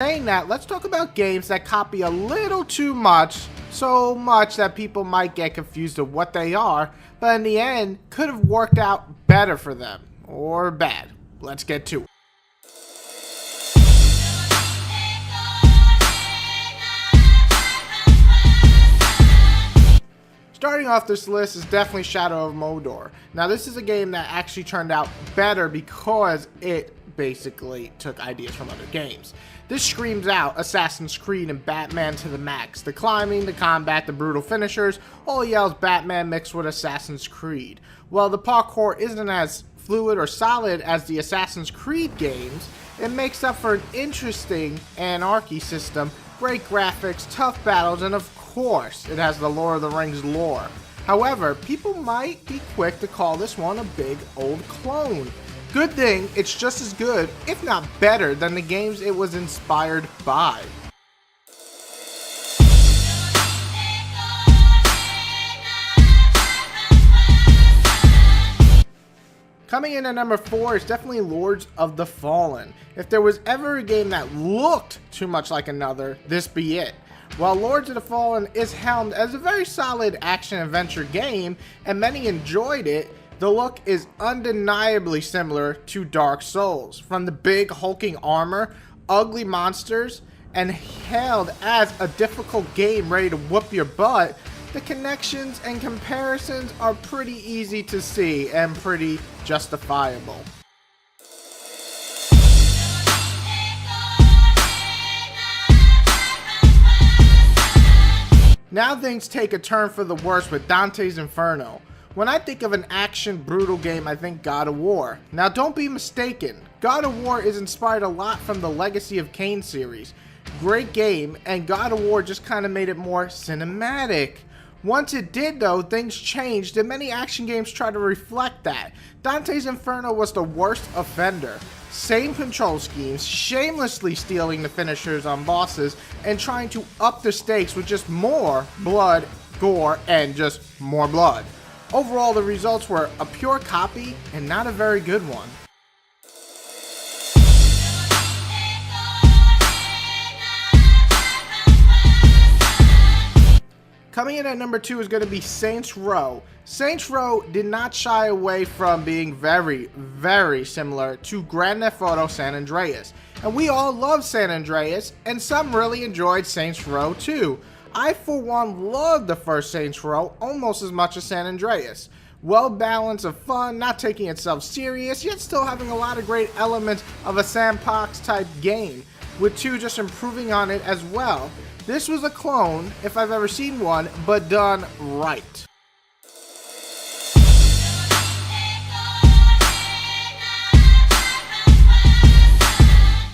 Saying that, let's talk about games that copy a little too much, so much that people might get confused of what they are, but in the end, could have worked out better for them, or bad. Let's get to it. Starting off this list is definitely Shadow of Mordor. Now this is a game that actually turned out better because it basically took ideas from other games. This screams out Assassin's Creed and Batman to the max. The climbing, the combat, the brutal finishers, all yells Batman mixed with Assassin's Creed. While the parkour isn't as fluid or solid as the Assassin's Creed games, it makes up for an interesting anarchy system, great graphics, tough battles, and of course, it has the Lord of the Rings lore. However, people might be quick to call this one a big old clone. Good thing, it's just as good, if not better, than the games it was inspired by. Coming in at number 4 is definitely Lords of the Fallen. If there was ever a game that looked too much like another, this be it. While Lords of the Fallen is helmed as a very solid action-adventure game, and many enjoyed it, the look is undeniably similar to Dark Souls. From the big hulking armor, ugly monsters, and hailed as a difficult game ready to whoop your butt, the connections and comparisons are pretty easy to see and pretty justifiable. Now things take a turn for the worse with Dante's Inferno. When I think of an action brutal game, I think God of War. Now don't be mistaken, God of War is inspired a lot from the Legacy of Kain series. Great game, and God of War just kind of made it more cinematic. Once it did though, things changed and many action games try to reflect that. Dante's Inferno was the worst offender. Same control schemes, shamelessly stealing the finishers on bosses, and trying to up the stakes with just more blood, gore, and just more blood. Overall, the results were a pure copy and not a very good one. Coming in at number 2 is going to be Saints Row. Saints Row did not shy away from being very similar to Grand Theft Auto San Andreas. And we all love San Andreas, and some really enjoyed Saints Row too. I for one loved the first Saints Row almost as much as San Andreas. Well balanced of fun, not taking itself serious, yet still having a lot of great elements of a sandbox type game, with 2 just improving on it as well. This was a clone, if I've ever seen one, but done right.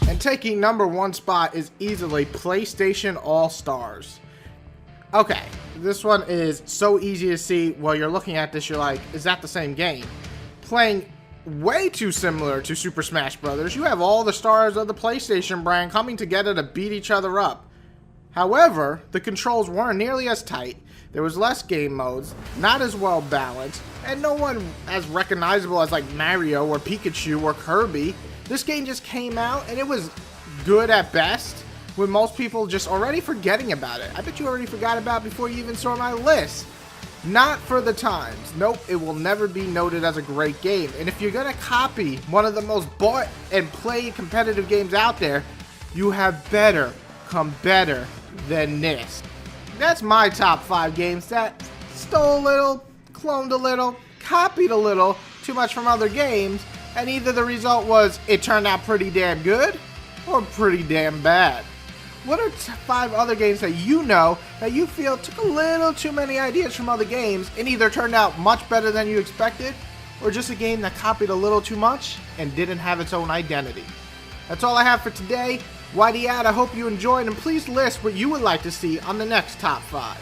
And taking number 1 spot is easily PlayStation All-Stars. Okay, this one is so easy to see. While you're looking at this, you're like, is that the same game? Playing way too similar to Super Smash Bros. You have all the stars of the PlayStation brand coming together to beat each other up. However, the controls weren't nearly as tight, there was less game modes, not as well balanced, and no one as recognizable as like Mario or Pikachu or Kirby. This game just came out and it was good at best, with most people just already forgetting about it. I bet you already forgot about it before you even saw my list. Not for the times. Nope, it will never be noted as a great game. And if you're gonna copy one of the most bought and played competitive games out there, you have better come better than this. That's my top 5 games that stole a little, cloned a little, copied a little too much from other games, and either the result was it turned out pretty damn good or pretty damn bad. What are 5 other games that you know that you feel took a little too many ideas from other games and either turned out much better than you expected, or just a game that copied a little too much and didn't have its own identity? That's all I have for today. Whitey out, I hope you enjoyed, and please list what you would like to see on the next top 5.